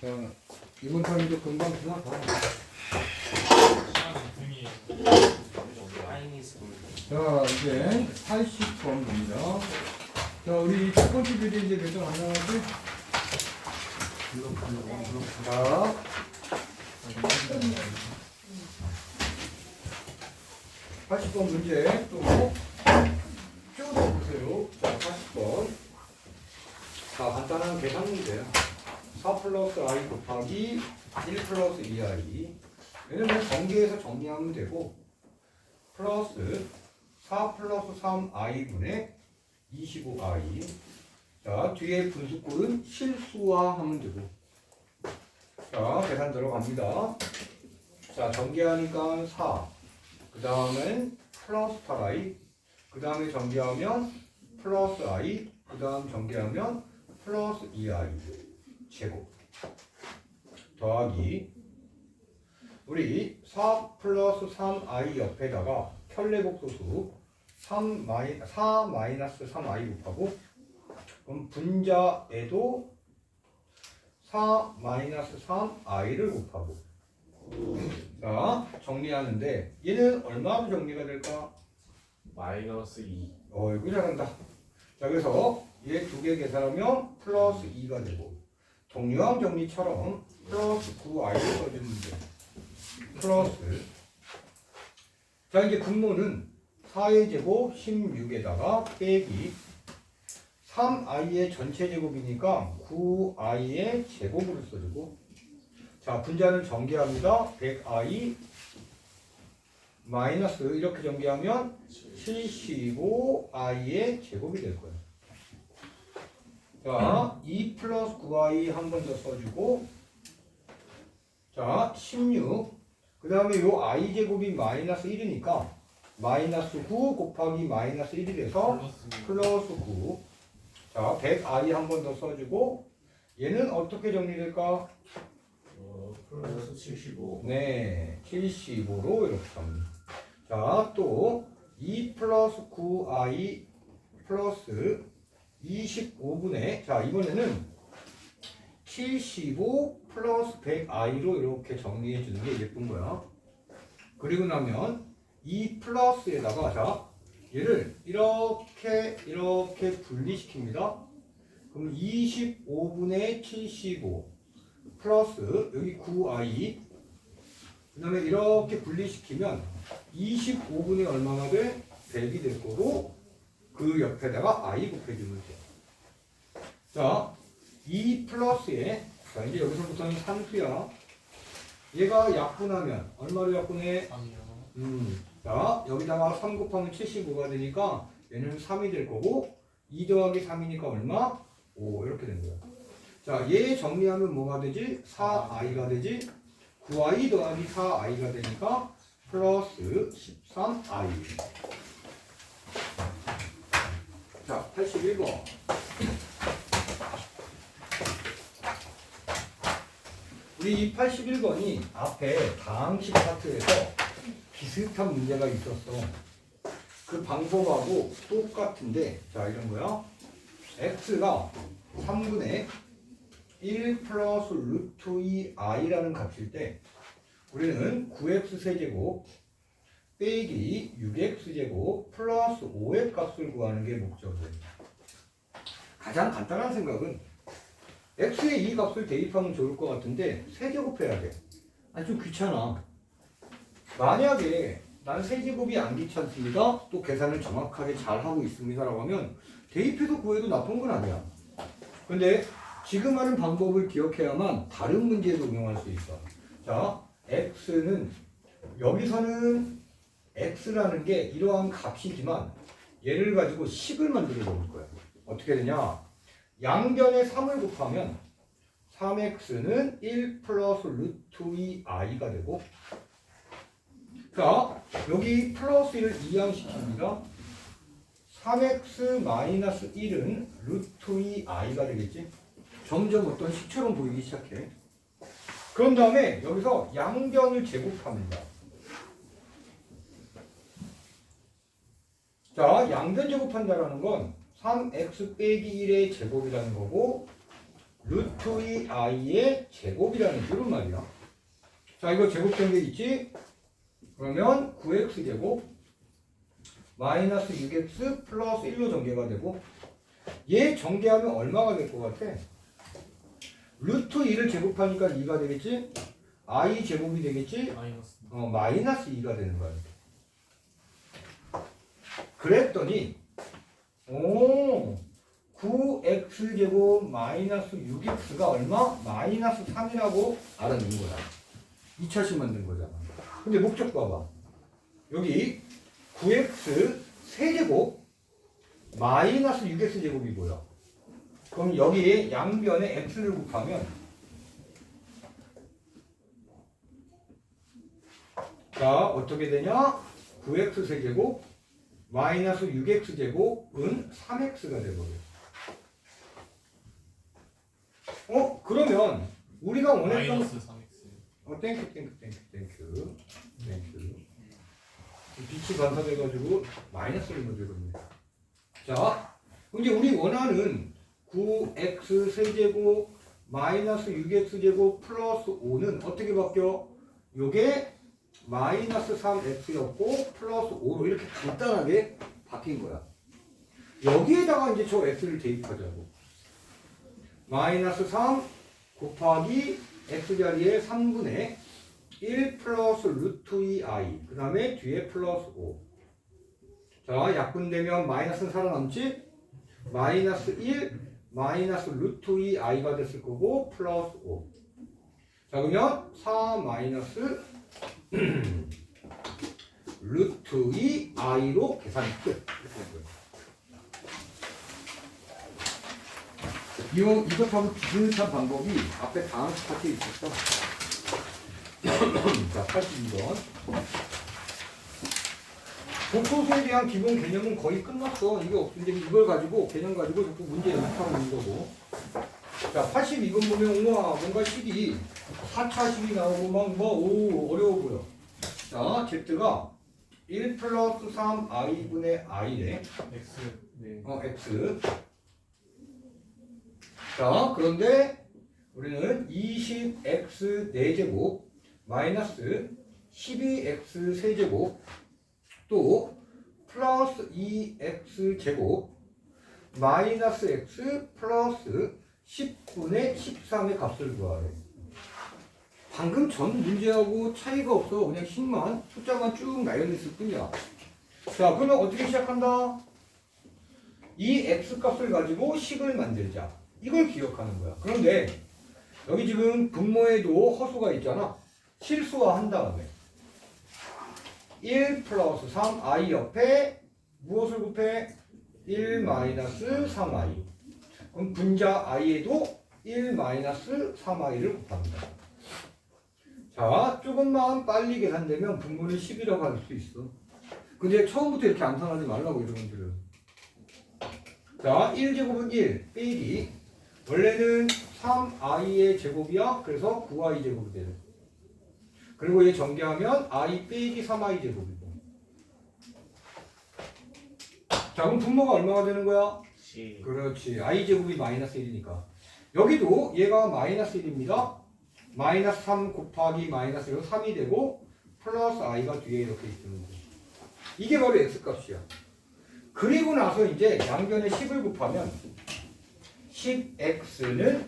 자, 이번 턴이도 금방 지나가. 자, 이제 80번입니다. 자, 우리 첫 번째 비리 이제 몇 점 안 나왔지? 자, 80번 문제 또 쭉 보세요. 자, 80번. 자, 간단한 계산 문제야. 4 플러스 i 곱하기 1 플러스 2i. 얘는 그냥 전개해서 정리하면 되고, 플러스 4 플러스 3i분의 25i. 자, 뒤에 분수꼴은 실수화하면 되고. 자, 계산 들어갑니다. 자, 전개하니까 4. 그 다음엔 플러스 8i. 그 다음에 전개하면 플러스 i. 그 다음 전개하면 플러스 2i. 제곱. 더하기. 우리 4 플러스 3i 옆에다가 켤레복소수 4 마이너스 3i 곱하고, 그럼 분자에도 4 마이너스 3i를 곱하고. 자, 정리하는데 얘는 얼마로 정리가 될까? 마이너스 2. 이거 잘한다. 자, 그래서 얘 두 개 계산하면 플러스 2가 되고, 동류항 정리처럼 플러스 9i를 써주면 돼. 플러스. 자, 이제 분모는 4의 제곱 16에다가 빼기 3i의 전체 제곱이니까 9i의 제곱으로 써주고, 자, 분자는 전개합니다. 100i 마이너스 이렇게 전개하면 75i의 제곱이 될 거예요. 자, 2 플러스 9i 한 번 더 써주고, 자, 16. 그 다음에 요 i 제곱이 마이너스 1이니까 마이너스 9 곱하기 마이너스 1이 돼서 플러스 9. 자, 100i 한 번 더 써주고, 얘는 어떻게 정리될까? 플러스 75. 네, 75로 이렇게 합니다. 자, 또 2 플러스 9i 플러스 25분의, 자, 이번에는 75 플러스 100i로 이렇게 정리해 주는 게 예쁜 거야. 그리고 나면 2 플러스에다가, 자, 얘를 이렇게 분리시킵니다. 그럼 25분의 75 플러스 여기 9i, 그 다음에 이렇게 분리시키면 25분의 얼마나 돼? 100이 될 거고, 그 옆에다가 i 곱해주면 돼. 자, 2 플러스에, 자, 이제 여기서부터는 산수야. 얘가 약분하면 얼마로 약분해? 3이요. 자, 여기다가 3 곱하면 75가 되니까 얘는 3이 될 거고, 2 더하기 3이니까 얼마? 5. 이렇게 된 거야. 자, 얘 정리하면 뭐가 되지? 4i가 되지? 9i 더하기 4i가 되니까 플러스 13i. 자, 81번. 우리 이 81번이 앞에 다항식 파트에서 비슷한 문제가 있었어. 그 방법하고 똑같은데, 자, 이런 거야. x가 3분의 1 플러스 루트 2i라는 값일 때 우리는 9x 세제곱 빼기 6x 제곱 플러스 5의 값을 구하는 게 목적이에요. 가장 간단한 생각은 x에 이 값을 대입하면 좋을 것 같은데 세제곱해야 돼. 아니, 좀 귀찮아. 만약에 난 세제곱이 안 귀찮습니다, 또 계산을 정확하게 잘 하고 있습니다 라고 하면 대입해서 구해도 나쁜 건 아니야. 근데 지금 하는 방법을 기억해야만 다른 문제에도 응용할 수 있어. 자, x는 여기서는 x라는 게 이러한 값이지만 얘를 가지고 식을 만들어 볼 거야. 어떻게 되냐? 양변에 3을 곱하면 3x는 1 플러스 루트 2i가 되고, 자, 여기 플러스 1을 이항시킵니다. 3x 마이너스 1은 루트 2i가 되겠지? 점점 어떤 식처럼 보이기 시작해. 그런 다음에 여기서 양변을 제곱합니다. 자, 양변 제곱한다라는 건 3x 빼기 1의 제곱이라는 거고, 루트 2i의 제곱이라는 뜻은 말이야. 자, 이거 제곱된 게 있지? 그러면 9x제곱 마이너스 6x 플러스 1로 전개가 되고, 얘 전개하면 얼마가 될 것 같아? 루트 2를 제곱하니까 2가 되겠지? i 제곱이 되겠지? 마이너스. 마이너스 2가 되는 거야. 그랬더니 9x제곱 마이너스 6x가 얼마? 마이너스 3이라고 알아낸 거야. 2차식 만든 거잖아. 근데 목적 봐봐. 여기 9x 세제곱 마이너스 6x 제곱이 뭐야? 그럼 여기 양변에 x를 곱하면, 자, 어떻게 되냐? 9x 세제곱 마이너스 6x 제곱은 3x가 되거든. 그러면 우리가 원했던 마이너스 3x. 땡큐. 빛이 반사돼가지고 마이너스를 넣어주거든요. 자, 이제 우리 원하는 9x 세제곱 마이너스 6x 제곱 플러스 5는 어떻게 바뀌어? 요게 마이너스 3x였고 플러스 5로 이렇게 간단하게 바뀐 거야. 여기에다가 이제 저 x를 대입하자고. 마이너스 3 곱하기 x자리에 3분의 1 플러스 루트 2i 그 다음에 뒤에 플러스 5. 자, 약분되면 마이너스는 살아남지? 마이너스 1 마이너스 루트 2i가 됐을 거고 플러스 5. 자, 그러면 4 마이너스 루트 2i로 계산이 끝. 이것하고 비슷한 방법이 앞에 다음 파트에 있었어. 자, 82번. 복소수에 대한 기본 개념은 거의 끝났어. 이게 없는데 이걸 가지고 개념 가지고 자꾸 문제 연습하고 있는 거고. 자, 82번 보면 우와 뭔가 식이 4차식이 나오고 막 오 어려워 보여. 자, z가 1 플러스 3i분의 i래. x. 네. x. 자, 그런데 우리는 20x 4제곱 마이너스 12x 세제곱 또 플러스 2x 제곱 마이너스 x 플러스 10분의 13의 값을 구하래. 방금 전 문제하고 차이가 없어. 그냥 식만 숫자만 쭉 나열했을 뿐이야. 자, 그러면 어떻게 시작한다? 이 x 값을 가지고 식을 만들자. 이걸 기억하는 거야. 그런데 여기 지금 분모에도 허수가 있잖아. 실수화한 다음에 1 플러스 3i 옆에 무엇을 곱해? 1 마이너스 3i. 그럼 분자 i에도 1 마이너스 3i를 곱합니다. 자, 조금만 빨리 계산되면 분모는 10이라고 할 수 있어. 근데 처음부터 이렇게 암산하지 말라고 여러분들은. 자, 1제곱은 1 빼기 원래는 3i의 제곱이야. 그래서 9i 제곱이 되네. 그리고 얘 전개하면 i 빼기 3i 제곱이고. 자, 그럼 분모가 얼마가 되는 거야? 10. 그렇지. i 제곱이 마이너스 1이니까. 여기도 얘가 마이너스 1입니다. 마이너스 3 곱하기 마이너스 1은 3이 되고 플러스 i가 뒤에 이렇게 있는 거고. 이게 바로 x값이야. 그리고 나서 이제 양변에 10을 곱하면 10x는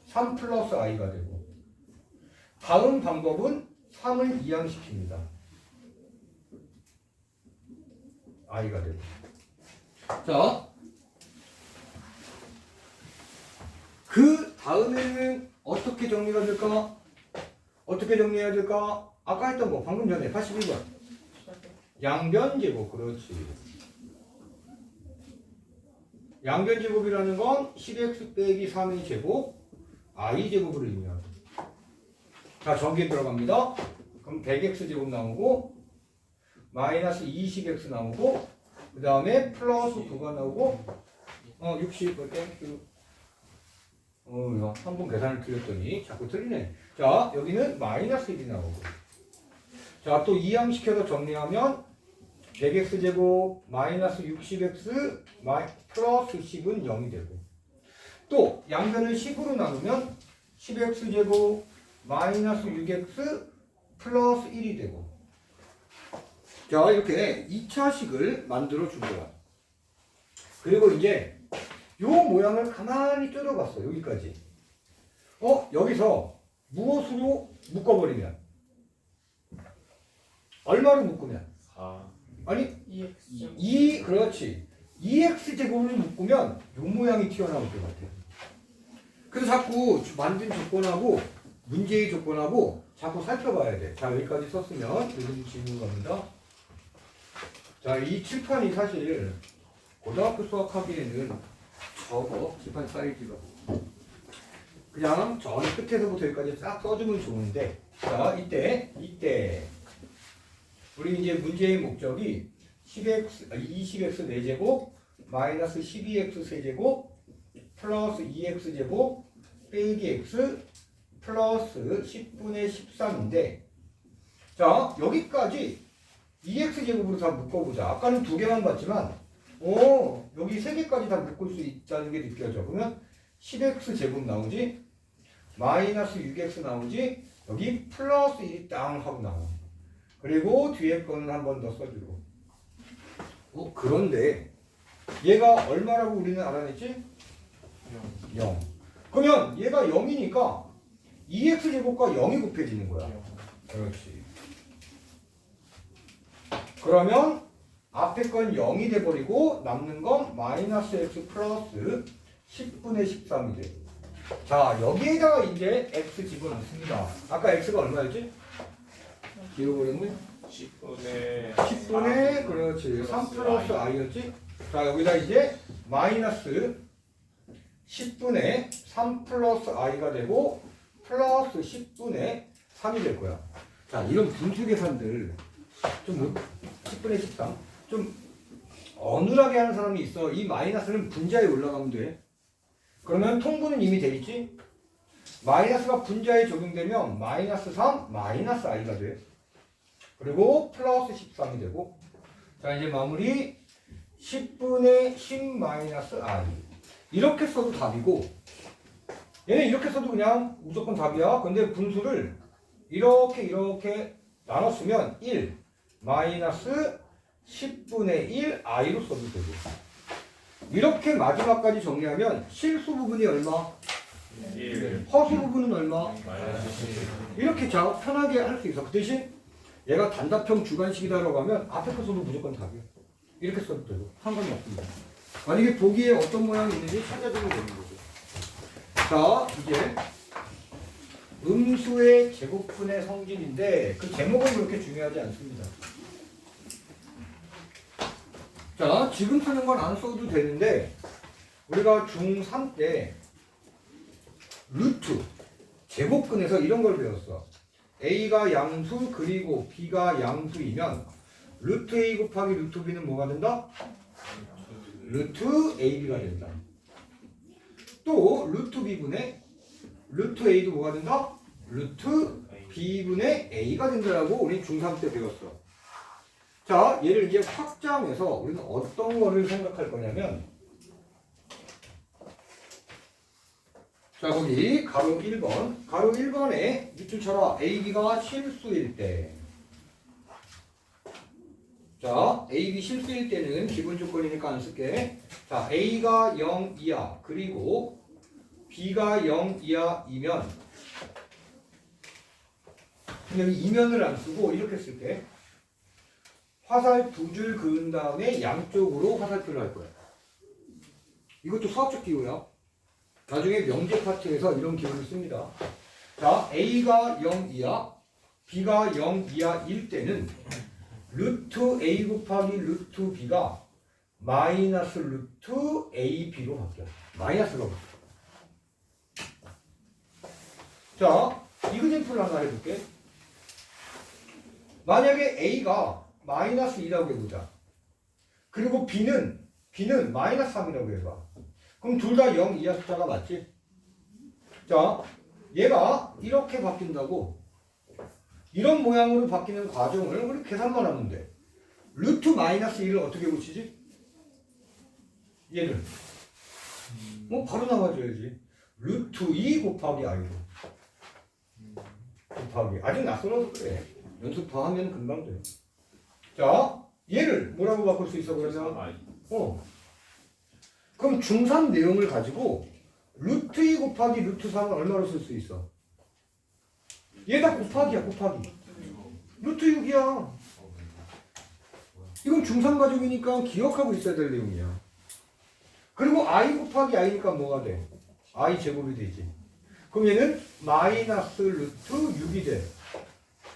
3 플러스 i가 되고, 다음 방법은 3을 이항시킵니다. i가 되고. 자, 그 다음에는 어떻게 정리가 될까? 어떻게 정리해야 될까? 아까 했던 거 방금 전에 81번 양변 제곱. 그렇지. 양변 제곱이라는 건 10x 빼기 3의 제곱 i 제곱으로 의미하죠. 자, 전개 들어갑니다. 그럼 100x 제곱 나오고 마이너스 20x 나오고 그 다음에 플러스 9가 나오고 60. 땡큐. 한 번 계산을 틀렸더니 자꾸 틀리네. 자, 여기는 마이너스 1이 나오고. 자, 또 이항시켜서 정리하면 100x 제곱 마이너스 60x 플러스 10은 0이 되고. 또 양변을 10으로 나누면 10x제곱 마이너스 6x 플러스 1이 되고. 자, 이렇게 2차식을 만들어 준 거야. 그리고 이제 요 모양을 가만히 뜯어봤어. 여기까지. 여기서 무엇으로 묶어버리면? 얼마로 묶으면? 4. 아니, EX 그렇지. 2x제곱을 묶으면 요 모양이 튀어나올 것 같아. 그래서 자꾸 만든 조건하고 문제의 조건하고 자꾸 살펴봐야 돼. 자, 여기까지 썼으면 요즘 질문 갑니다. 자, 이 칠판이 사실 고등학교 수학하기에는 적어. 칠판 사이즈가. 그냥 저 끝에서부터 여기까지 싹 써주면 좋은데, 자, 이때 우리 이제 문제의 목적이 20x 4제곱 마이너스 12x 세제곱 플러스 2x제곱 빼기 x 플러스 10분의 13인데, 자, 여기까지 2x제곱으로 다 묶어보자. 아까는 2개만 봤지만 여기 3개까지 다 묶을 수 있다는 게 느껴져. 그러면 10x제곱 나오지, 마이너스 6x 나오지, 여기 플러스 1이 땅 하고 나와. 그리고 뒤에 거는 한 번 더 써주고. 그런데 얘가 얼마라고 우리는 알아냈지? 0. 그러면 얘가 0이니까 2x제곱과 0이 곱해지는 거야. 그렇지. 그러면 앞에 건 0이 돼버리고 남는 건 마이너스 x 플러스 10분의 13이 돼. 자, 여기에다가 이제 x 집어넣습니다. 아까 x가 얼마였지? 기울어버렸네? 10분의 그렇지 3 플러스 i였지? 자, 여기다 이제 마이너스 10분의 3 플러스 i가 되고 플러스 10분의 3이 될 거야. 자, 이런 분수 계산들 좀 10분의 13 좀 어눌하게 하는 사람이 있어. 이 마이너스는 분자에 올라가면 돼. 그러면 통분은 이미 돼 있지? 마이너스가 분자에 적용되면 마이너스 3 마이너스 i가 돼. 그리고 플러스 13이 되고. 자, 이제 마무리 10분의 10 마이너스 i. 이렇게 써도 답이고, 얘는 이렇게 써도 그냥 무조건 답이야. 근데 분수를 이렇게 나눴으면 1 마이너스 10분의 1 i로 써도 되고. 이렇게 마지막까지 정리하면 실수 부분이 얼마? 1. 허수 부분은 얼마? 마이너스 10. 이렇게 작업 편하게 할 수 있어. 그 대신 얘가 단답형 주관식이다라고 하면 앞에 거 써도 무조건 답이야. 이렇게 써도 되고 상관이 없습니다. 만약에 보기에 어떤 모양이 있는지 찾아주면 되는 거죠. 자, 이제 음수의 제곱분의 성질인데 그 제목은 그렇게 중요하지 않습니다. 자, 지금 쓰는 건 안 써도 되는데 우리가 중3 때 루트 제곱근에서 이런 걸 배웠어. A가 양수 그리고 B가 양수이면 루트 A 곱하기 루트 B는 뭐가 된다? 루트 AB가 된다. 또 루트 B분의 루트 A도 뭐가 된다? 루트 B분의 A가 된다라고 우리 중3 때 배웠어. 자, 얘를 이제 확장해서 우리는 어떤 거를 생각할 거냐면, 자, 거기 가로 1번. 가로 1번에 밑줄 쳐라. A, B가 실수일 때. 자, A, B 실수일 때는 기본 조건이니까 안 쓸게. 자, A가 0 이하 그리고 B가 0 이하이면, 여기 이면을 안 쓰고 이렇게 쓸게. 화살 2줄 그은 다음에 양쪽으로 화살표를 할 거야. 이것도 수학적 기호야. 나중에 명제 파트에서 이런 기호를 씁니다. 자, A가 0 이하, B가 0 이하일 때는 루트 A 곱하기 루트 B가 마이너스 루트 AB로 바뀌어. 마이너스로 바뀌어. 자, 이그젠플 하나 해볼게. 만약에 A가 마이너스 2라고 해보자. 그리고 B는 마이너스 3이라고 해봐. 그럼 둘 다 0 이하 숫자가 맞지? 자, 얘가 이렇게 바뀐다고. 이런 모양으로 바뀌는 과정을 우리 계산만 하면 돼. 루트 마이너스 2를 어떻게 붙이지? 얘를 뭐 바로 나와줘야지. 루트 2 곱하기 i로. 곱하기. 아직 낯설어서 그래. 연습 더 하면 금방 돼. 자, 얘를 뭐라고 바꿀 수 있어, 그러면? 그럼 중3 내용을 가지고 루트 2 곱하기 루트 3은 얼마로 쓸 수 있어? 얘 다 곱하기야, 곱하기. 루트 6이야. 이건 중3 가족이니까 기억하고 있어야 될 내용이야. 그리고 i 곱하기 i니까 뭐가 돼? i 제곱이 되지. 그럼 얘는 마이너스 루트 6이 돼.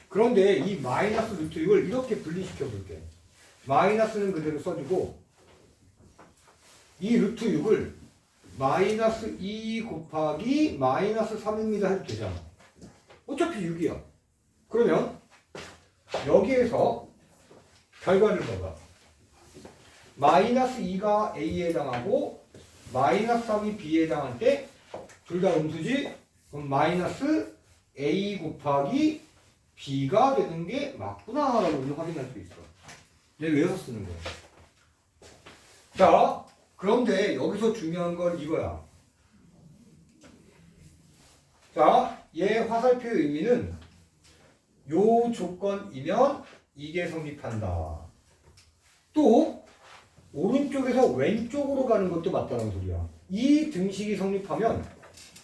그런데 이 마이너스 루트 6을 이렇게 분리시켜 볼게. 마이너스는 그대로 써주고 이 루트 6을 마이너스 2 곱하기 마이너스 3입니다 해도 되잖아. 어차피 6이야. 그러면 여기에서 결과를 봐봐. 마이너스 2가 A에 해당하고 마이너스 3이 B에 해당할 때 둘 다 음수지? 그럼 마이너스 A 곱하기 B가 되는 게 맞구나 라고 우리는 확인할 수 있어. 얘 외워서 쓰는 거야. 자, 그런데 여기서 중요한 건 이거야. 자, 얘 화살표의 의미는 요 조건이면 이게 성립한다. 또 오른쪽에서 왼쪽으로 가는 것도 맞다는 소리야. 이 등식이 성립하면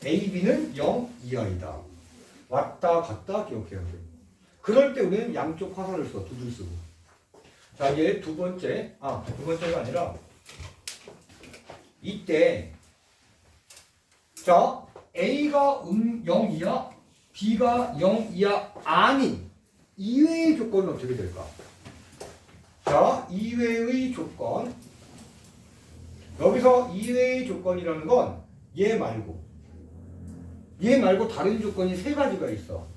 A, B는 0 이하이다. 왔다 갔다 기억해야 돼. 그럴 때 우리는 양쪽 화살을 써. 두 줄 쓰고. 자, 이제 두 번째가 아니라 이때 자, A가 0 이하, B가 0 이하 아닌 이외의 조건은 어떻게 될까? 자, 이외의 조건. 여기서 이외의 조건이라는 건 얘 말고 다른 조건이 세 가지가 있어.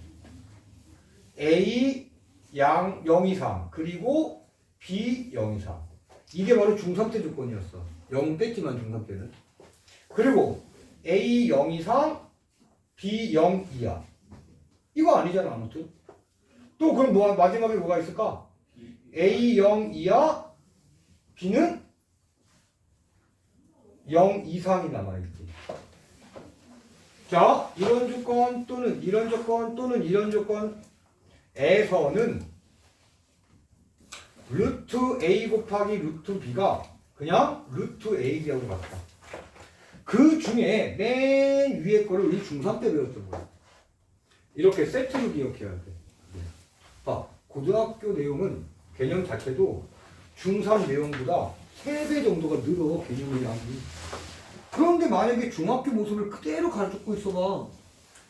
A 양 0 이상 그리고 B 0 이상. 이게 바로 중3 때 조건이었어. 0 뺐지만 중3 때는. 그리고 A 0 이상 B 0 이하. 이거 아니잖아 아무튼. 또 그럼 마지막에 뭐가 있을까? A 0 이하 B는 0 이상이 남아있지. 자, 이런 조건 또는 이런 조건 또는 이런 조건에서는 루트 A 곱하기 루트 B가 그냥 루트 AB하고 같다. 그 중에 맨 위에 거를 우리 중3 때 배웠던 거야. 이렇게 세트로 기억해야 돼. 봐, 고등학교 내용은 개념 자체도 중3 내용보다 3배 정도가 늘어, 개념의 양이. 그런데 만약에 중학교 모습을 그대로 가지고 있어봐.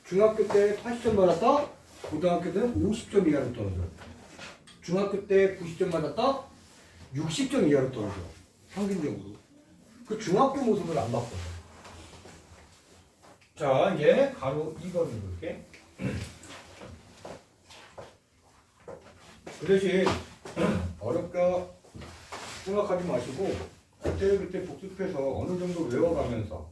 중학교 때 80점 받았다? 고등학교 때는 50점 이하로 떨어져. 중학교 때 90점 받았다? 60점 이하로 떨어져. 평균적으로. 그 중학교 모습을 안 바꿔. 자, 이제 가로 2번을 볼게. 그 대신 어렵게 생각하지 마시고 그때 복습해서 어느 정도 외워가면서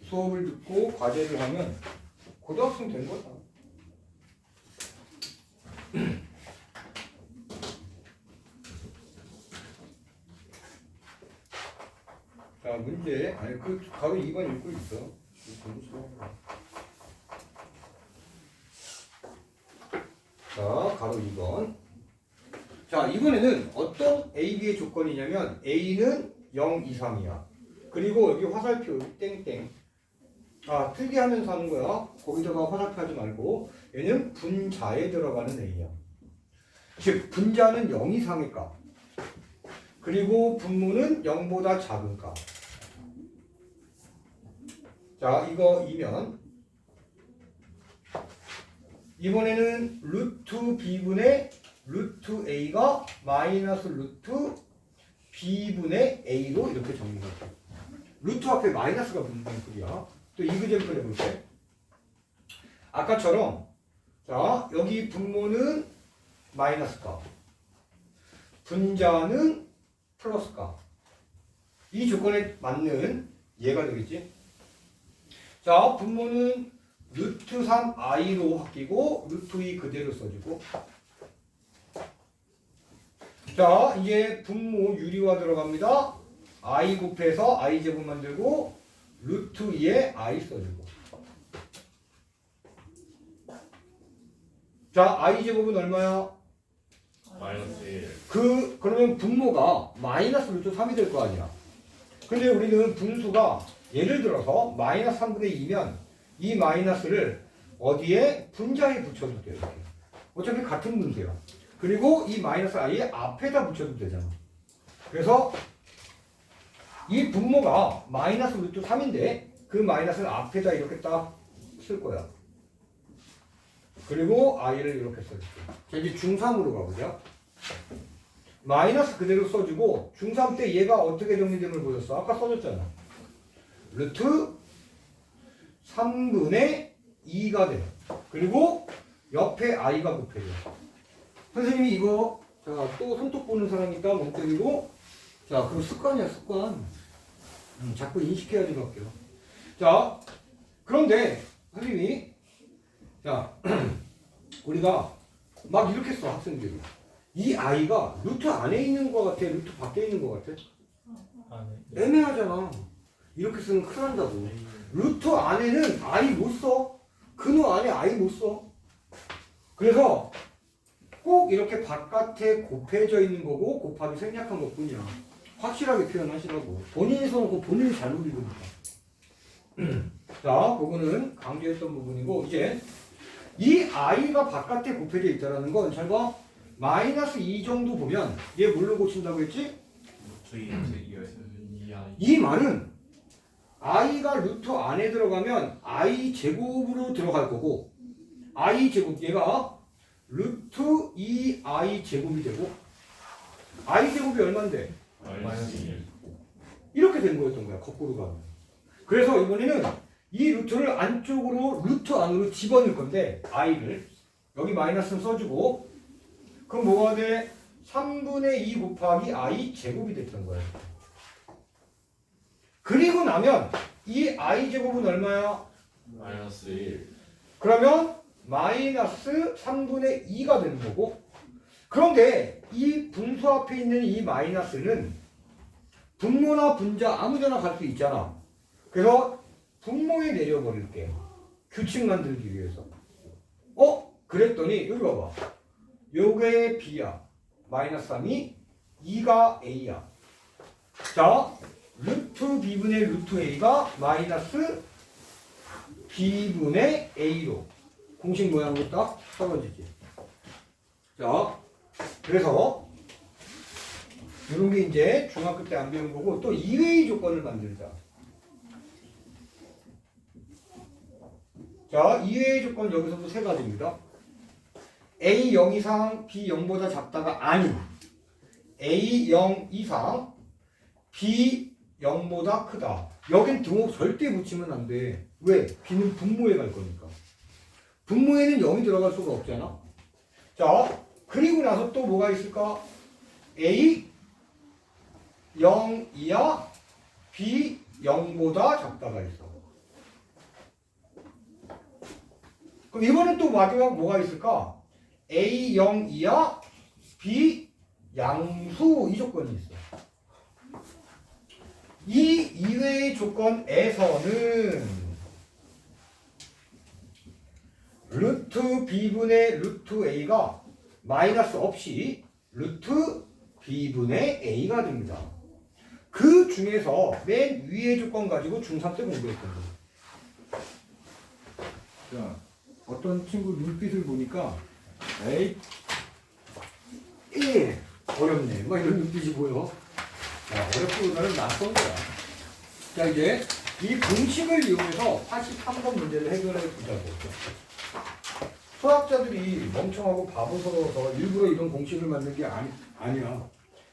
수업을 듣고 과제를 하면 고등학생 된 거다. 자, 문제. 아니, 그 가로 2번 읽고 있어. 자, 가로 2번. 자, 이번에는 어떤 A, B의 조건이냐면 A는 0 이상이야. 그리고 여기 화살표 땡땡. 아, 특이하면서 하는 거야. 거기다가 화살표 하지 말고 얘는 분자에 들어가는 A야. 즉 분자는 0 이상의 값. 그리고 분모는 0보다 작은 값. 자, 이거이면 이번에는 루트 B분의 루트 A가 마이너스 루트 B분의 A로 이렇게 정리가 돼. 루트 앞에 마이너스가 붙는 소리야. 또 이그잼플 해볼게. 아까처럼 자, 여기 분모는 마이너스 값, 분자는 플러스 값. 이 조건에 맞는 얘가 되겠지. 자, 분모는 루트 3i로 바뀌고 루트 2 그대로 써주고, 자, 이제 분모 유리화 들어갑니다. i 곱해서 i 제곱 만들고 루트 2에 i 써주고. 자, i 제곱은 얼마야? 마이너스 1. 그러면 분모가 마이너스 루트 3이 될 거 아니야. 근데 우리는 분수가 예를 들어서 마이너스 3분의 2면 이 마이너스를 어디에? 분자에 붙여도 돼요. 이렇게. 어차피 같은 분수야. 그리고 이 마이너스 i에 앞에다 붙여도 되잖아. 그래서 이 분모가 마이너스 루트 3인데 그 마이너스를 앞에다 이렇게 딱 쓸 거야. 그리고 i를 이렇게 써줄게. 자, 이제 중3으로 가보자. 마이너스 그대로 써주고 중3 때 얘가 어떻게 정리됨을 보였어? 아까 써줬잖아. 루트 3분의 2가 돼. 그리고 옆에 i가 곱해져. 선생님이 이거 자, 또 손톱 보는 사람이니까 멍 때리고 자, 그거 습관이야, 습관. 자꾸 인식해야지 갈게요. 자, 그런데 선생님이 자, 우리가 막 이렇게 써, 학생들이. 이 i가 루트 안에 있는 것 같아? 루트 밖에 있는 것 같아? 애매하잖아. 이렇게 쓰면 큰일 난다고. 루트 안에는 i 못 써. 근호 안에 i 못 써. 그래서 꼭 이렇게 바깥에 곱해져 있는 거고 곱하기 생략한 것 뿐이야. 확실하게 표현하시라고. 본인이 써놓고 본인이 잘못 읽으니까. 자, 그거는 강조했던 부분이고 이제 이 i가 바깥에 곱해져 있다는 건 잘 봐. 마이너스 2 정도 보면 얘 뭘로 고친다고 했지? 이 말은 i가 루트 안에 들어가면 i 제곱으로 들어갈 거고 i 제곱 얘가 루트 2i 제곱이 되고 i 제곱이 얼만데? 마이너스 1. 이렇게 된 거였던 거야. 거꾸로 가면. 그래서 이번에는 이 루트를 안쪽으로 루트 안으로 집어넣을 건데 i를 여기 마이너스는 써주고 그럼 뭐가 돼? 3분의 2 곱하기 i 제곱이 됐던 거예요. 그리고 나면 이 i 제곱은 얼마야? 마이너스 1. 그러면 마이너스 3분의 2가 되는 거고 그런데 이 분수 앞에 있는 이 마이너스는 분모나 분자 아무데나 갈 수 있잖아. 그래서 분모에 내려버릴게. 규칙 만들기 위해서. 그랬더니 여기 봐봐. 요게 b야. 마이너스 3이 2가 a야. 자, 루트 b분의 루트 a가 마이너스 b분의 a로 공식 모양으로 딱 떨어지지. 자, 그래서 이런 게 이제 중학교 때 안 배운 거고 또 이외의 조건을 만들자. 자, 이외의 조건 여기서도 세 가지입니다. A 0 이상 B 0보다 작다가 아닌 A 0 이상 B 0보다 크다. 여긴 등호 절대 붙이면 안 돼. 왜? B는 분모에 갈 거니까. 분모에는 0이 들어갈 수가 없잖아. 자, 그리고 나서 또 뭐가 있을까? A 0 이하 B 0보다 작다가 있어. 그럼 이번엔 또 마지막 뭐가 있을까? A 0 이하 B 양수 이 조건이 있어. 이 이외의 조건에서는 루트 b분의 루트 a가 마이너스 없이 루트 b분의 a가 됩니다. 그 중에서 맨 위의 조건 가지고 중3 때 공부했던 거예요. 자, 어떤 친구 눈빛을 보니까 에이 어렵네 막 이런 눈빛이 보여. 자, 어렵기보다는 낯선 거야. 자, 이제 이 공식을 이용해서 83번 문제를 해결해 보자고. 수학자들이 멍청하고 바보스러워서 일부러 이런 공식을 만든 게 아니야.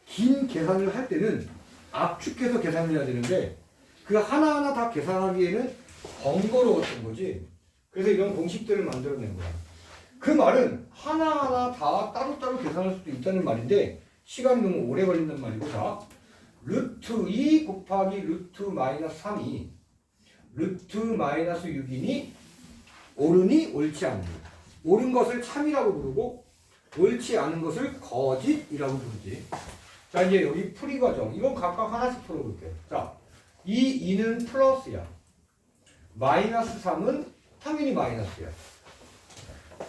긴 계산을 할 때는 압축해서 계산을 해야 되는데 그 하나하나 다 계산하기에는 번거로웠던 거지. 그래서 이런 공식들을 만들어낸 거야. 그 말은 하나하나 다 따로따로 계산할 수도 있다는 말인데 시간이 너무 오래 걸린단 말이고. 자, 루트 2 곱하기 루트 마이너스 3이 루트 마이너스 6이니 옳으니 옳지 않니. 옳은 것을 참이라고 부르고 옳지 않은 것을 거짓이라고 부르지. 자, 이제 여기 풀이 과정. 이건 각각 하나씩 풀어볼게요. 자, 이 2는 플러스야. 마이너스 3은 당연히 마이너스야.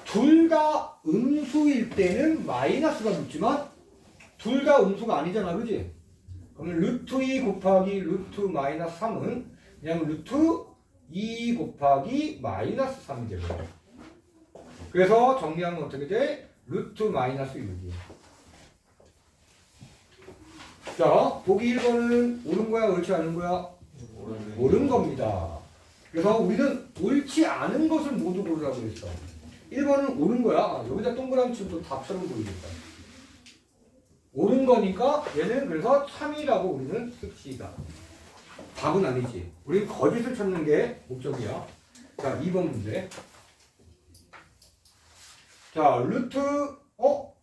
둘 다 음수일 때는 마이너스가 붙지만 둘 다 음수가 아니잖아, 그지? 그러면 루트 2 곱하기 루트 마이너스 3은 그냥 루트 2 곱하기 마이너스 3이 되거든. 그래서 정리하면 어떻게 돼? 루트 마이너스 6이야. 자, 보기 1번은 옳은 거야, 옳지 않은 거야? 옳은 겁니다. 그래서 우리는 옳지 않은 것을 모두 고르라고 했어. 1번은 옳은 거야. 여기다 동그라미 치면 또 답처럼 보이겠다. 옳은 거니까 얘는 그래서 참이라고 우리는 씁시다. 답은 아니지. 우리는 거짓을 찾는 게 목적이야. 자, 2번 문제. 자, 루트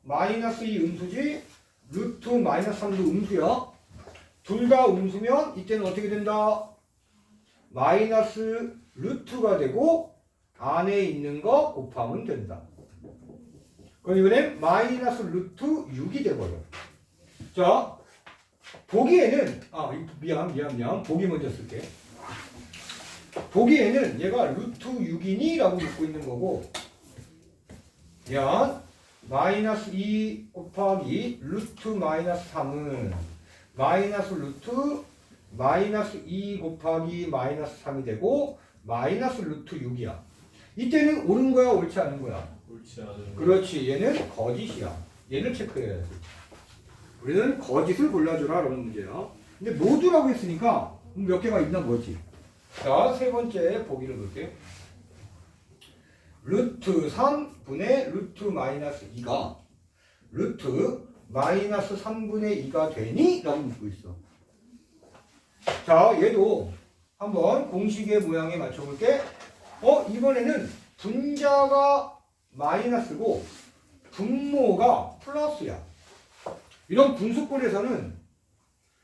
마이너스 2 음수지, 루트 마이너스 3도 음수야. 둘 다 음수면 이때는 어떻게 된다? 마이너스 루트가 되고 안에 있는 거 곱하면 된다. 그럼 이번엔 마이너스 루트 6이 돼버려. 자, 보기에는 미안. 보기 먼저 쓸게. 보기에는 얘가 루트 6이니? 라고 묻고 있는 거고, 미안. 마이너스 2 곱하기 루트 마이너스 3은 마이너스 루트 마이너스 2 곱하기 마이너스 3이 되고 마이너스 루트 6이야. 이때는 옳은 거야, 옳지 않은 거야? 옳지 않은 그렇지. 얘는 거짓이야. 얘를 체크해야지. 우리는 거짓을 골라줘라 라는 문제야. 근데 모두라고 했으니까 몇 개가 있나 뭐지. 자, 세 번째 보기를 볼게요. 루트 3분의 루트 마이너스 2가 루트 마이너스 3분의 2가 되니? 라고 묻고 있어. 자, 얘도 한번 공식의 모양에 맞춰볼게. 이번에는 분자가 마이너스고 분모가 플러스야. 이런 분수꼴에서는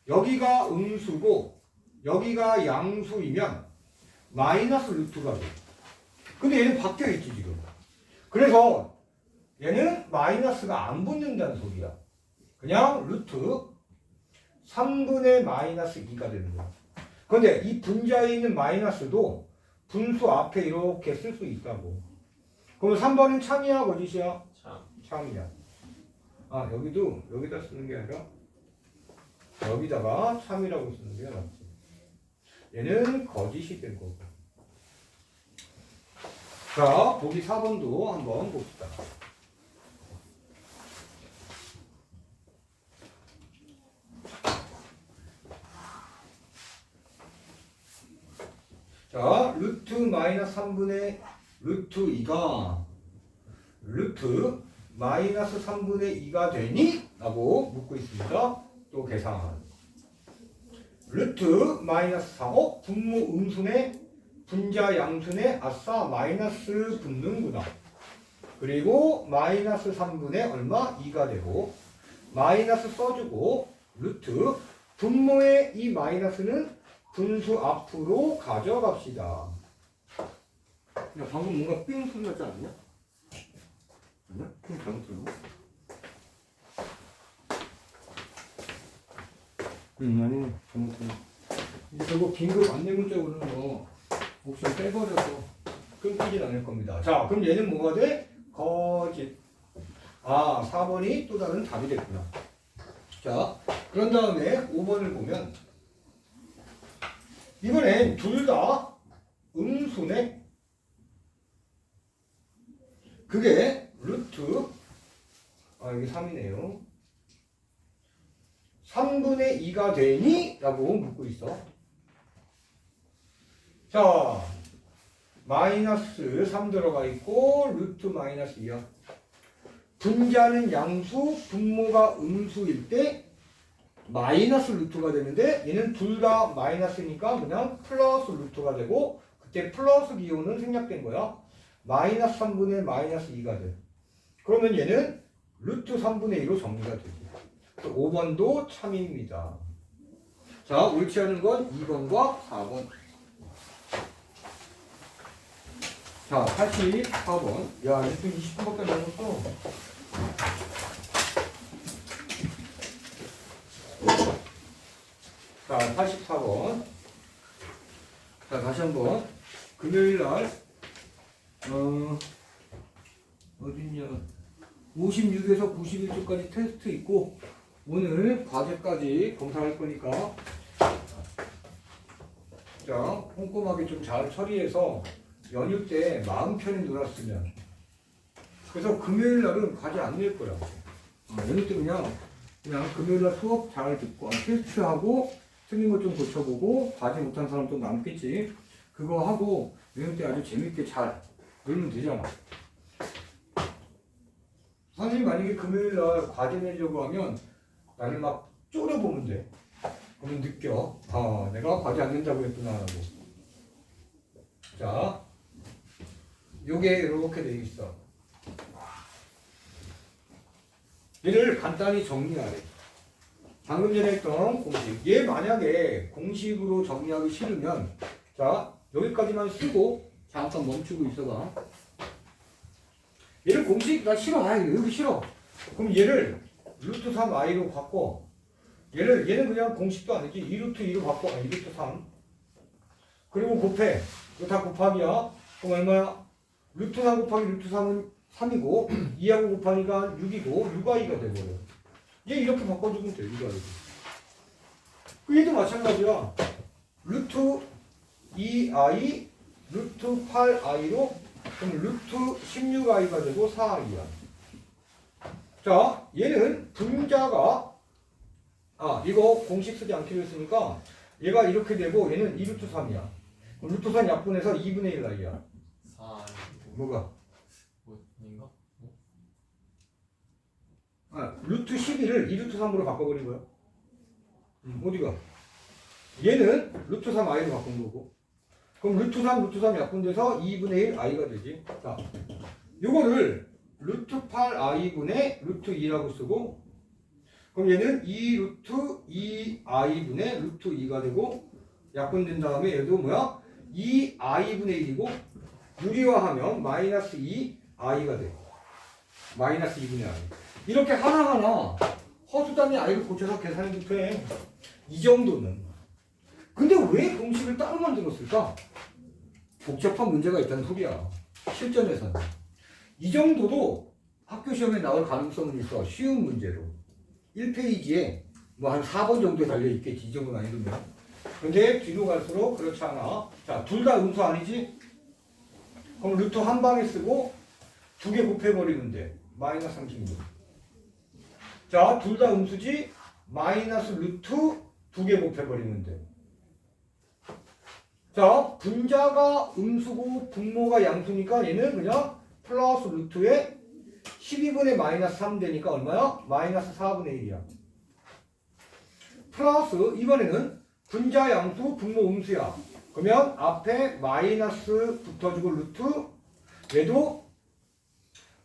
여기가 음수고 여기가 양수이면 마이너스 루트가 돼. 근데 얘는 바뀌어있지 지금. 그래서 얘는 마이너스가 안 붙는다는 소리야. 그냥 루트 3분의 마이너스 2가 되는 거야. 그런데 이 분자에 있는 마이너스도 분수 앞에 이렇게 쓸 수 있다고. 그럼 3번은 참이야, 거짓이야? 참이야. 여기도 여기다 쓰는 게 아니라 여기다가 참이라고 쓰는 게 낫지. 얘는 거짓이 된 거고. 자, 보기 4번도 한번 봅시다. 자, 루트 마이너스 3분의 루트 2가 루트 마이너스 3분의 2가 되니? 라고 묻고 있습니다. 또 계산. 루트 마이너스 4. 분모 음수네? 분자 양수네? 아싸, 마이너스 붙는구나. 그리고 마이너스 3분의 얼마? 2가 되고 마이너스 써주고 루트 분모의 이 마이너스는 분수 앞으로 가져갑시다. 야, 방금 뭔가 삥 소리 나지 않냐? 아니야? 삥 잘못 들었나? 아니, 잘못 들었나? 이제 결국 긴급 안내 문자 오는 거 옵션 빼버려서 끊기진 않을 겁니다. 자, 그럼 얘는 뭐가 돼? 거짓. 4번이 또 다른 답이 됐구나. 자, 그런 다음에 5번을 보면 이번엔 둘 다 음수네. 그게 루트 이게 3이네요. 3분의 2가 되니? 라고 묻고 있어. 자, 마이너스 3 들어가 있고 루트 마이너스 2야. 분자는 양수, 분모가 음수일 때 마이너스 루트가 되는데 얘는 둘 다 마이너스니까 그냥 플러스 루트가 되고 그때 플러스 기호는 생략된 거야. 마이너스 3분의 마이너스 2가 돼. 그러면 얘는 루트 3분의 2로 정리가 되지. 5번도 참입니다. 자, 옳지 않은 건 2번과 4번. 자, 84번. 야, 이제 또 20분밖에 안 남았어. 자, 84번. 자, 다시 한번. 금요일 날, 어딨냐. 56에서 91초까지 테스트 있고, 오늘 과제까지 검사할 거니까, 자, 꼼꼼하게 좀 잘 처리해서 연휴 때 마음 편히 놀았으면. 그래서 금요일 날은 과제 안 낼 거야. 연휴 때 그냥 금요일 날 수업 잘 듣고, 테스트하고, 틀린 거 좀 고쳐보고, 과제 못한 사람 또 남겠지. 그거 하고, 연휴 때 아주 재밌게 잘 놀면 되잖아. 선생님 만약에 금요일 날 과제 내려고 하면, 나를 막 쪼려보면 돼. 그러면 느껴. 내가 과제 안 낸다고 했구나 하고. 자, 요게 이렇게 돼 있어. 얘를 간단히 정리하래. 방금 전에 했던 공식. 얘 만약에 공식으로 정리하기 싫으면, 자, 여기까지만 쓰고, 잠깐 멈추고 있어봐. 얘를 공식, 나 싫어. 여기 싫어. 그럼 얘를 루트 3i로 바꿔. 얘는 그냥 공식도 아니지. 2루트 2로 바꿔. 2루트 3. 그리고 곱해. 이거 다 곱하기야. 그럼 얼마야? 루트 3 곱하기 루트 3은 3이고, 2하고 곱하니까 6이고, 6i가 돼버려. 얘 이렇게 바꿔주면 돼, 6i. 얘도 마찬가지야. 루트 2i, 루트 8i로, 그럼 루트 16i가 되고 4i야. 자, 얘는 분자가, 이거 공식 쓰지 않기로 했으니까, 얘가 이렇게 되고, 얘는 2루트 3이야. 그럼 루트 3 약분해서 2분의 1 i야. 4 뭐가? 인가? 루트 12를 2루트 3으로 바꿔버린 거야. 어디가? 얘는 루트 3 i로 바꾼 거고. 그럼 루트 3 약분돼서 2분의 1 i가 되지. 자, 요거를 루트 8 i분의 루트 2라고 쓰고, 그럼 얘는 2 루트 2 i분의 루트 2가 되고, 약분된 다음에 얘도 뭐야? 2 i분의 1이고, 유리화하면 마이너스 2 i가 돼. 마이너스 2분의 i. 이렇게 하나하나 허수단위 i를 고쳐서 계산해도 돼. 이 정도는. 근데 왜 공식을 따로 만들었을까? 복잡한 문제가 있다는 소리야. 실전에서는. 이 정도도 학교 시험에 나올 가능성은 있어. 쉬운 문제로. 1페이지에 뭐 한 4번 정도에 달려있겠지. 이 정도는 아니면. 근데 뒤로 갈수록 그렇지 않아. 자, 둘 다 음수 아니지? 그럼 루트 한 방에 쓰고 두 개 곱해버리면 돼. 마이너스 36. 자, 둘 다 음수지? 마이너스 루트 두 개 곱해버리면 돼. 자, 분자가 음수고 분모가 양수니까 얘는 그냥 플러스 루트에 12분의 마이너스 3 되니까 얼마야? 마이너스 4분의 1이야. 플러스 이번에는 분자 양수 분모 음수야. 그러면 앞에 마이너스 붙어주고 루트, 얘도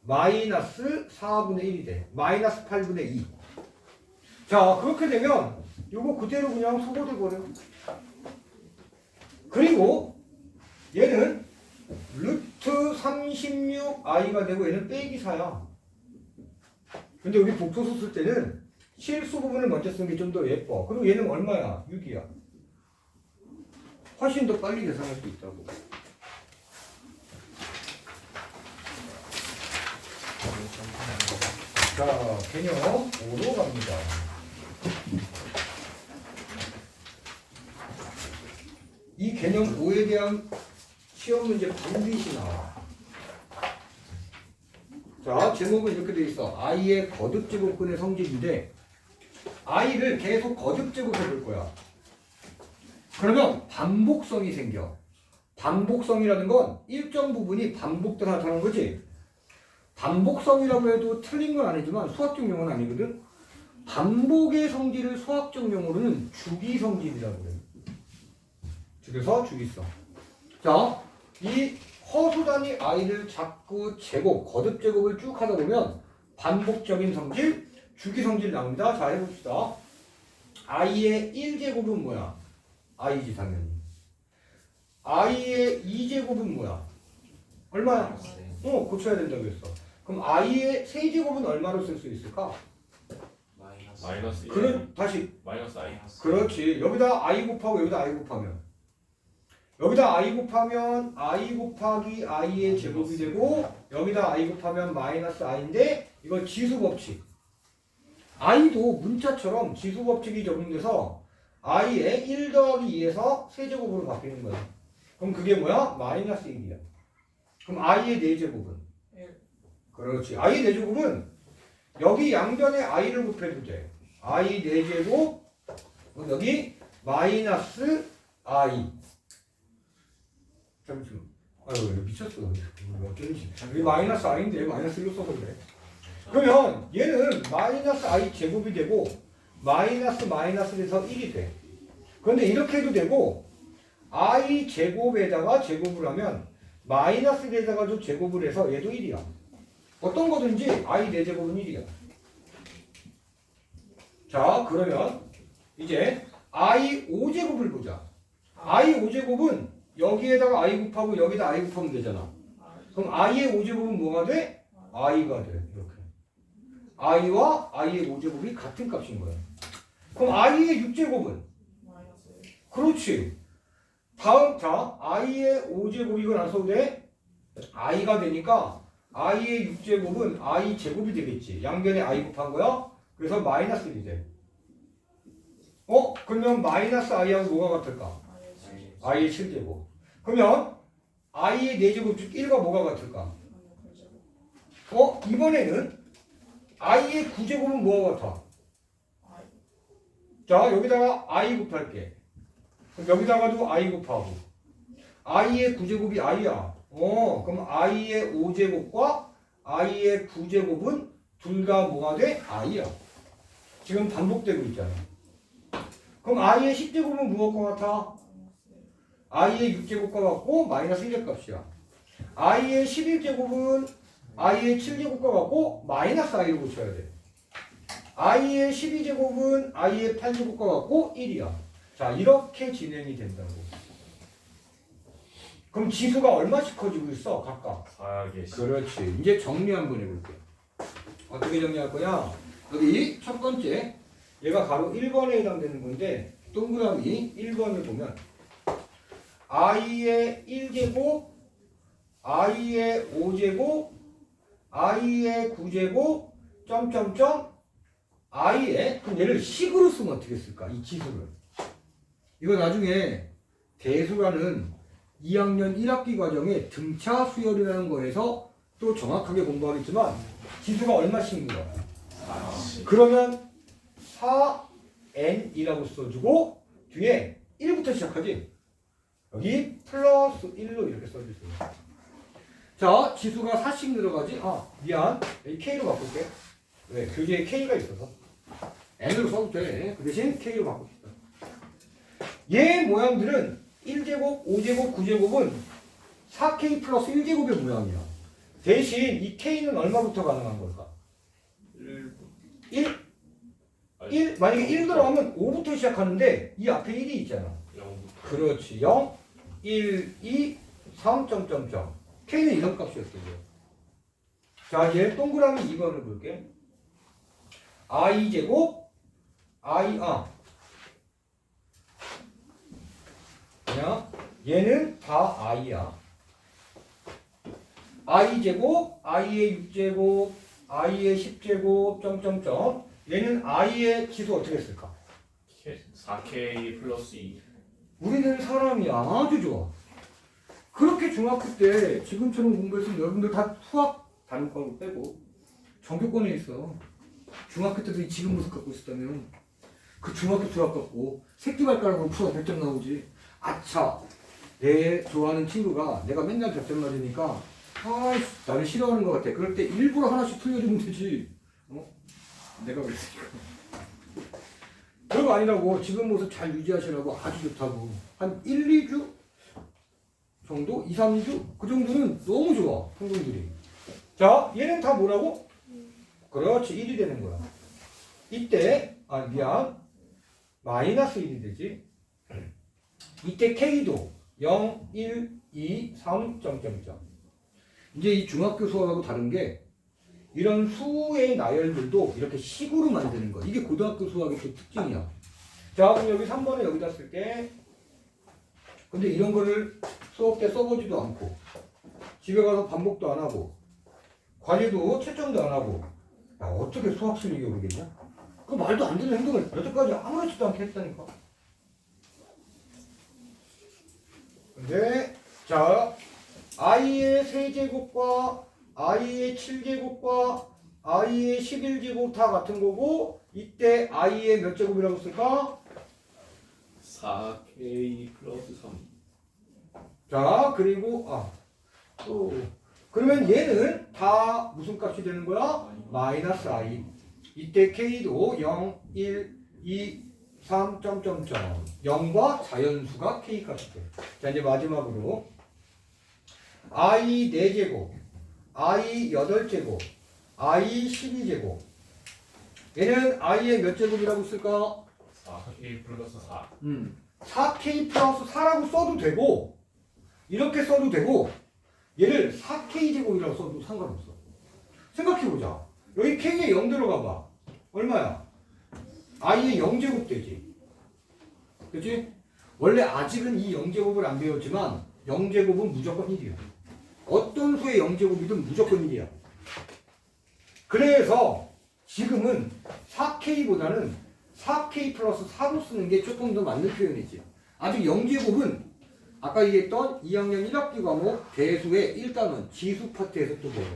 마이너스 4분의 1이 돼. 마이너스 8분의 2. 자, 그렇게 되면 이거 그대로 그냥 소거돼 버려. 그리고 얘는 루트 36i가 되고 얘는 빼기 4야. 근데 우리 복소수 쓸 때는 실수 부분을 먼저 쓰는 게 좀 더 예뻐. 그리고 얘는 얼마야? 6이야. 훨씬 더 빨리 계산할 수 있다고. 자, 개념 5로 갑니다. 이 개념 5에 대한 시험 문제 반드시 나와. 자, 제목은 이렇게 돼 있어. i의 거듭제곱근의 성질인데 i를 계속 거듭제곱해 볼 거야. 그러면 반복성이 생겨. 반복성이라는 건 일정 부분이 반복돼서 나타나는 거지. 반복성이라고 해도 틀린 건 아니지만 수학적 용어는 아니거든. 반복의 성질을 수학적 용어로는 주기성질이라고 그래요. 그래서 주기성. 자, 이 허수단위 i를 자꾸 제곱, 거듭제곱을 쭉 하다 보면 반복적인 성질, 주기성질 나옵니다. 자, 해봅시다. i의 1제곱은 뭐야? i지 당연히. i의 2제곱은 뭐야? 얼마야? 고쳐야 된다고 했어. 그럼 i의 세제곱은 얼마로 쓸 수 있을까? 마이너스 마이너스 1. 다시 마이너스 i. 그렇지. 여기다 i 곱하고 여기다 i 곱하면 여기다 i 곱하면 i 곱하기 i의 제곱이 되고 여기다 i 곱하면 마이너스 i인데 이거 지수 법칙. i도 문자처럼 지수 법칙이 적용돼서 i의 1 더하기 2에서 세제곱으로 바뀌는 거야. 그럼 그게 뭐야? 마이너스 1이야. 그럼 i의 4제곱은? 1. 그렇지. i의 4제곱은 여기 양변에 i를 곱해도 돼. i 4제곱 여기 마이너스 i. 잠시만. 아유 미쳤어. 어쩐지. 여기 마이너스 i인데 마이너스 1로 써버리네. 그러면 얘는 마이너스 i 제곱이 되고 마이너스에서 1이 돼. 그런데 이렇게 해도 되고 i 제곱에다가 제곱을 하면 마이너스에다가도 제곱을 해서 얘도 1이야. 어떤 거든지 i 4제곱은 1이야. 자 그러면 이제 i 5제곱을 보자. i 5제곱은 여기에다가 i 곱하고 여기다 i 곱하면 되잖아. 그럼 i의 5제곱은 뭐가 돼? i가 돼. 이렇게. i와 i의 5제곱이 같은 값인 거야. 그럼 i의 6제곱은? 마이너스 1. 그렇지. 다음 자 i의 5제곱 이건 안 써도 돼? i가 되니까 i의 6제곱은 i 제곱이 되겠지. 양변에 i 곱한 거야. 그래서 마이너스 1이 돼. 그러면 마이너스 i하고 뭐가 같을까? i의 7제곱. 그러면 i의 4제곱 즉 1과 뭐가 같을까? 이번에는 i의 9제곱은 뭐가 같아? 자 여기다가 i 곱할게. 그럼 여기다가도 i 곱하고 i의 9제곱이 i야. 그럼 i의 5제곱과 i의 9제곱은 둘 다 뭐가 돼? i야. 지금 반복되고 있잖아. 그럼 i의 10제곱은 무엇과 같아? i의 6제곱과 같고 마이너스 1의 값이야. i의 11제곱은 i의 7제곱과 같고 마이너스 i를 고쳐야 돼. i의 12제곱은 i의 8제곱과 같고 1이야. 자 이렇게 진행이 된다고. 그럼 지수가 얼마씩 커지고 있어? 각각. 4개. 그렇지. 이제 정리 한번 해볼게. 어떻게 정리할 거냐? 여기 첫 번째 얘가 가로 1번에 해당되는 건데 동그라미 1번을 보면 i의 1제곱, i의 5제곱, i의 9제곱, 점점점, i의 그럼 얘를 식으로 쓰면 어떻게 쓸까? 이 지수를. 이거 나중에 대수라는 2학년 1학기 과정에 등차 수열이라는 거에서 또 정확하게 공부하겠지만 지수가 얼마씩인 거야? 그러면 4n이라고 써주고 뒤에 1부터 시작하지? 여기 플러스 1로 이렇게 써주세요. 자, 지수가 4씩 늘어가지? 미안. 여기 K로 바꿀게. 왜? 교재에 K가 있어서. N으로 써도 돼. 그 대신 K로 바꿉시다. 얘 모양들은 1제곱, 5제곱, 9제곱은 4K 플러스 1제곱의 모양이야. 대신 이 K는 얼마부터 가능한 걸까? 1? 1? 만약에 1 들어가면 5부터 시작하는데 이 앞에 1이 있잖아. 0부터. 그렇지. 0, 1, 2, 3, 점점점. K는 이런 값이었어요. 자, 이제 동그라미 2번을 볼게. I 제곱, 그냥 얘는 다 i야. i 제곱, i의 6제곱, i의 10제곱, 점점점. 얘는 i의 지수 어떻게 쓸까? 4K 플러스 2. 우리는 사람이 아주 좋아. 그렇게 중학교 때 지금처럼 공부했으면 여러분들 다 수학 단원과로 빼고 전교권에 있어. 중학교 때도 지금 모습 갖고 있었다면 그 중학교 수학 갖고 새끼발가락으로 풀어 100점 나오지. 아차, 내 좋아하는 친구가 내가 맨날 100점 맞으니까 아이씨 나를 싫어하는 것 같아. 그럴 때 일부러 하나씩 틀려주면 되지. 내가 그랬으니까. 별거 아니라고. 지금 모습 잘 유지하시라고. 아주 좋다고. 한 1, 2주 정도? 2, 3주? 그 정도는 너무 좋아. 평균들이. 자, 얘는 다 뭐라고? 그렇지. 1이 되는 거야. 이때 미안. 마이너스 1이 되지. 이때 K도 0, 1, 2, 3, 점점점. 이제 이 중학교 수학하고 다른 게 이런 수의 나열들도 이렇게 식으로 만드는 거. 이게 고등학교 수학의 또 특징이야. 자, 그럼 여기 3번에 여기다 쓸게. 근데 이런 거를 수업 때 써보지도 않고, 집에 가서 반복도 안 하고, 과제도 채점도 안 하고, 야, 어떻게 수학 실력이 오르겠냐? 그 말도 안 되는 행동을 여태까지 아무렇지도 않게 했다니까. 근데, 자, i의 세제곱과 i의 7제곱과 i의 11제곱 다 같은 거고, 이때 i의 몇 제곱이라고 쓸까? 4K 플러스 3. 자, 그리고 또 그러면 얘는 다 무슨 값이 되는 거야? 마이너스 i. 이때 k도 0, 1, 2, 3, 0과 자연수가 k 값이 돼. 자, 이제 마지막으로 i 4제곱, i 8제곱, i 12제곱. 얘는 i의 몇 제곱이라고 쓸까? 4K 플러스 4. 4k 플러스 4라고 써도 되고, 이렇게 써도 되고, 얘를 4k 제곱이라고 써도 상관없어. 생각해보자. 여기 k에 0 들어가봐. 얼마야? i의 0제곱 되지. 그치? 원래 아직은 이 0제곱을 안 배웠지만 0제곱은 무조건 1이야. 어떤 수의 0제곱이든 무조건 1이야. 그래서 지금은 4k보다는 4k 플러스 4로 쓰는 게 조금 더 맞는 표현이지. 아직 0제곱은 아까 얘기했던 2학년 1학기 과목 대수의 1단원 지수 파트에서 또 배워.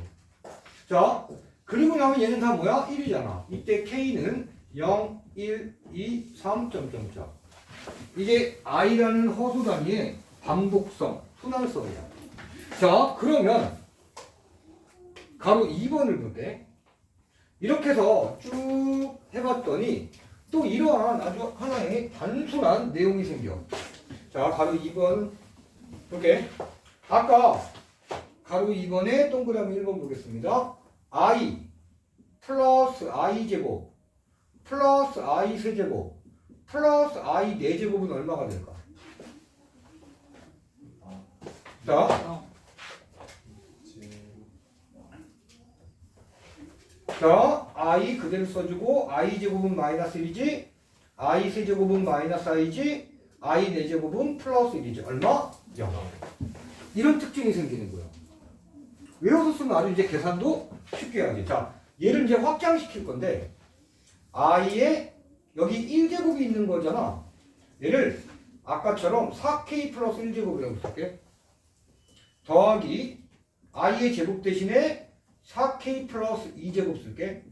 자, 그리고 나면 얘는 다 뭐야? 1이잖아. 이때 k는 0, 1, 2, 3, 이게 i라는 허수 단위의 반복성, 순환성이야. 자, 그러면 가로 2번을 볼게. 이렇게 해서 쭉 해봤더니 또 이러한 아주 하나의 단순한 내용이 생겨. 자, 가로 2번 볼게. 아까 가로 2번에 동그라미 1번 보겠습니다. i 플러스 i 제곱 플러스 i 세제곱 플러스 i 4제곱은 얼마가 될까? 자, i 그대로 써주고 i 제곱은 마이너스 1이지, i 세제곱은 마이너스 i지, i 4제곱은 플러스 1이지. 얼마? 0. 이런 특징이 생기는 거야. 외워서 쓰면 아주 이제 계산도 쉽게 하지. 자, 얘를 이제 확장시킬 건데 i에 여기 1제곱이 있는 거잖아. 얘를 아까처럼 4k 플러스 1제곱이라고 쓸게. 더하기 i의 제곱 대신에 4k 플러스 2제곱 쓸게.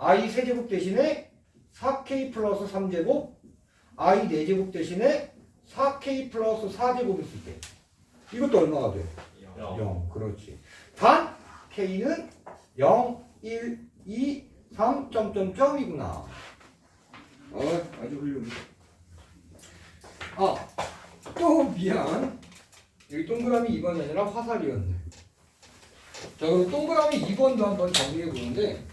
i 세제곱 대신에 4k 플러스 3제곱, i 4제곱 대신에 4k 플러스 4제곱을 쓸게. 이것도 얼마가 돼? 0. 그렇지. 단 k는 0, 1, 2, 3, 이구나. 아주 훌륭해. 또 미안. 여기 동그라미 2번이 아니라 화살이었네. 자, 그럼 동그라미 2번도 한번 정리해 보는데,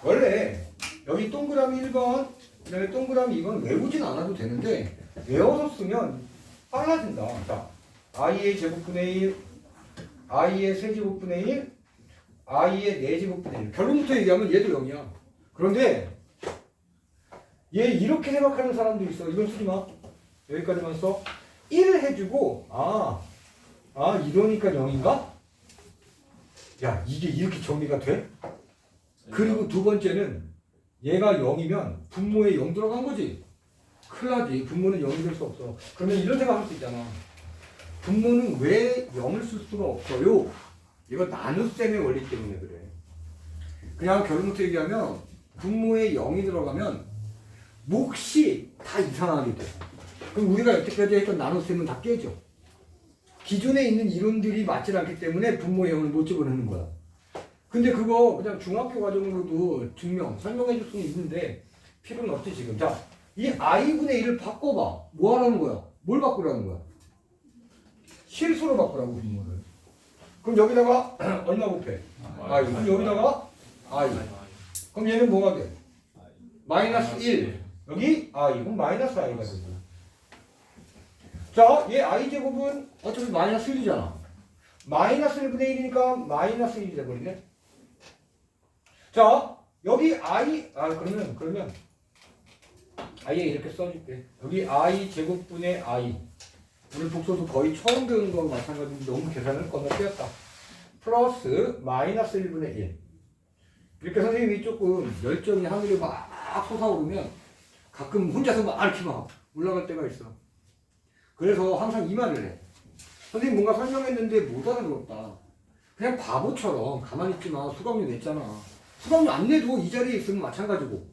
원래 여기 동그라미 1번, 그다음에 동그라미 2번 외우진 않아도 되는데 외워서 쓰면 빨라진다. 자, i의 제곱분의 1, i의 세제곱분의 1, i의 4제곱분의 1. 결론부터 얘기하면 얘도 0이야. 그런데 얘 이렇게 생각하는 사람도 있어. 이건 쓰지 마. 여기까지만 써. 1을 해주고 이러니까 0인가? 야, 이게 이렇게 정리가 돼? 그리고 두 번째는 얘가 0이면 분모에 0 들어간 거지. 큰일 나지. 분모는 0이 될 수 없어. 그러면 이런 생각할 수 있잖아. 분모는 왜 0을 쓸 수가 없어요? 이거 나눗셈의 원리 때문에 그래. 그냥 결론부터 얘기하면 분모에 0이 들어가면 몫이 다 이상하게 돼. 그럼 우리가 여태까지 했던 나눗셈은 다 깨져. 기존에 있는 이론들이 맞지 않기 때문에 분모에 0을 못 집어넣는 거야. 근데 그거 그냥 중학교 과정으로도 설명해 줄 수는 있는데 필요는 없지 지금. 자, 이 i분의 1을 바꿔봐. 뭐 하라는 거야? 뭘 바꾸라는 거야? 실수로 바꾸라고 분모를. 그럼 여기다가 얼마 곱해? i. 그럼 여기다가 i. 그럼 얘는 뭐가 돼? 마이너스 1. 여기 i. 그럼 마이너스 i가 되고. 자, 얘 i 제곱은 어차피 마이너스 1이잖아. 마이너스 1분의 1이니까 마이너스 1이 돼버리네. 자, 여기 i, 그러면 아예 이렇게 써줄게. 여기 i 제곱분의 i. 오늘 독서도 거의 처음 배우는 거하고 마찬가지로 너무 계산을 건너뛰었다. 플러스 마이너스 1분의 1. 이렇게 선생님이 조금 열정이 하늘에 막 솟아오르면 가끔 혼자서 막 이렇게 막 올라갈 때가 있어. 그래서 항상 이 말을 해. 선생님 뭔가 설명했는데 못 알아들었다. 그냥 바보처럼 가만히 있지마. 수강료 냈잖아. 수강료 안 내도 이 자리에 있으면 마찬가지고.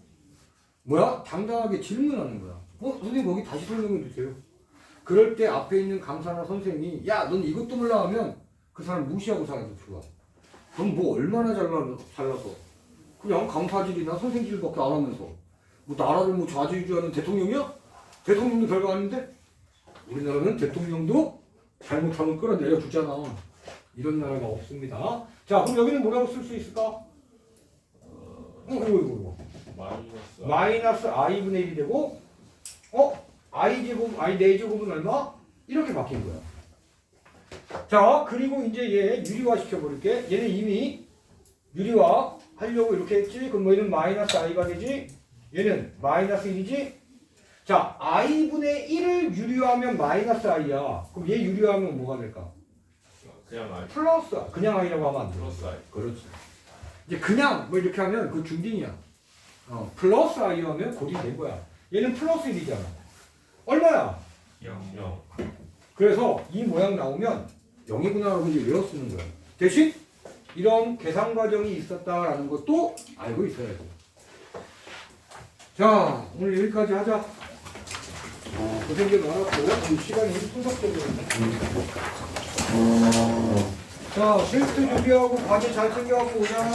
뭐야? 당당하게 질문하는 거야. 선생님 거기 다시 설명해 주세요. 그럴 때 앞에 있는 강사나 선생님이 야, 넌 이것도 몰라 하면 그 사람 무시하고 살아도 좋아. 넌 뭐 얼마나 잘나서 그냥 강사질이나 선생질밖에 안 하면서 뭐 나라를 뭐 좌지우지하는 대통령이야? 대통령도 별거 아닌데? 우리나라는 대통령도 잘못하면 끌어내려 주잖아. 이런 나라가 없습니다. 자, 그럼 여기는 뭐라고 쓸 수 있을까? 이거. 마이너스 i분의 1이 되고, i제곱, i 4제곱은 얼마? 이렇게 바뀐 거야. 자, 그리고 이제 얘 유리화 시켜버릴게. 얘는 이미 유리화 하려고 이렇게 했지? 그럼 뭐 얘는 마이너스 i가 되지? 얘는 마이너스 1이지? 자, i분의 1을 유리화하면 마이너스 i야. 그럼 얘 유리화하면 뭐가 될까? 그냥 I. 플러스, 그냥 i라고 하면 안 돼. 플러스 I. 그렇지. 이제 그냥 뭐 이렇게 하면 그 중딩이야. 플러스 i 하면 고딩 된 거야. 얘는 플러스 1이잖아. 얼마야? 0. 그래서 이 모양 나오면 0이구나라고 이제 외워 쓰는 거야. 대신 이런 계산 과정이 있었다라는 것도 알고 있어야 돼. 자, 오늘 여기까지 하자. 고생들 많았고, 시간이 순삭적으로. 자, 테스트 준비하고 과제 잘 챙겨갖고 오자.